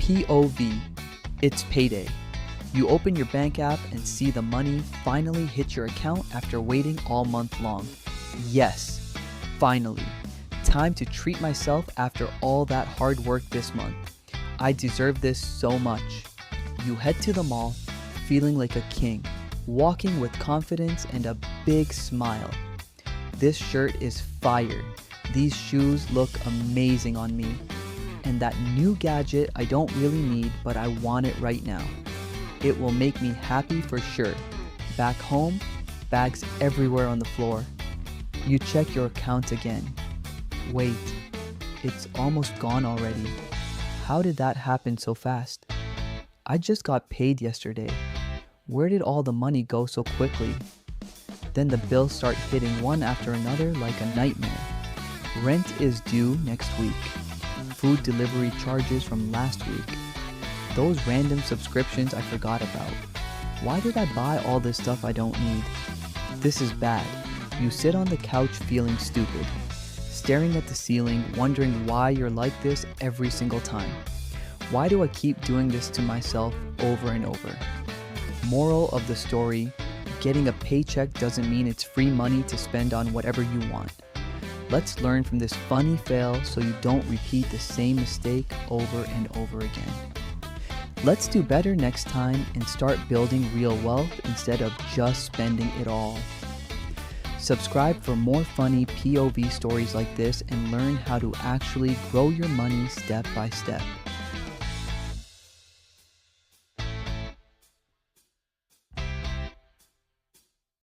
POV, it's payday. You open your bank app and see the money finally hit your account after waiting all month long. Yes, finally. Time to treat myself after all that hard work this month. I deserve this so much. You head to the mall, feeling like a king, walking with confidence and a big smile. This shirt is fire. These shoes look amazing on me. And that new gadget I don't really need, but I want it right now. It will make me happy for sure. Back home, bags everywhere on the floor. You check your account again. Wait, it's almost gone already. How did that happen so fast? I just got paid yesterday. Where did all the money go so quickly? Then the bills start hitting one after another like a nightmare. Rent is due next week. Food delivery charges from last week. Those random subscriptions I forgot about. Why did I buy all this stuff I don't need? This is bad. You sit on the couch feeling stupid, staring at the ceiling, wondering why you're like this every single time. Why do I keep doing this to myself over and over? Moral of the story, getting a paycheck doesn't mean it's free money to spend on whatever you want. Let's learn from this funny fail so you don't repeat the same mistake over and over again. Let's do better next time and start building real wealth instead of just spending it all. Subscribe for more funny POV stories like this and learn how to actually grow your money step by step.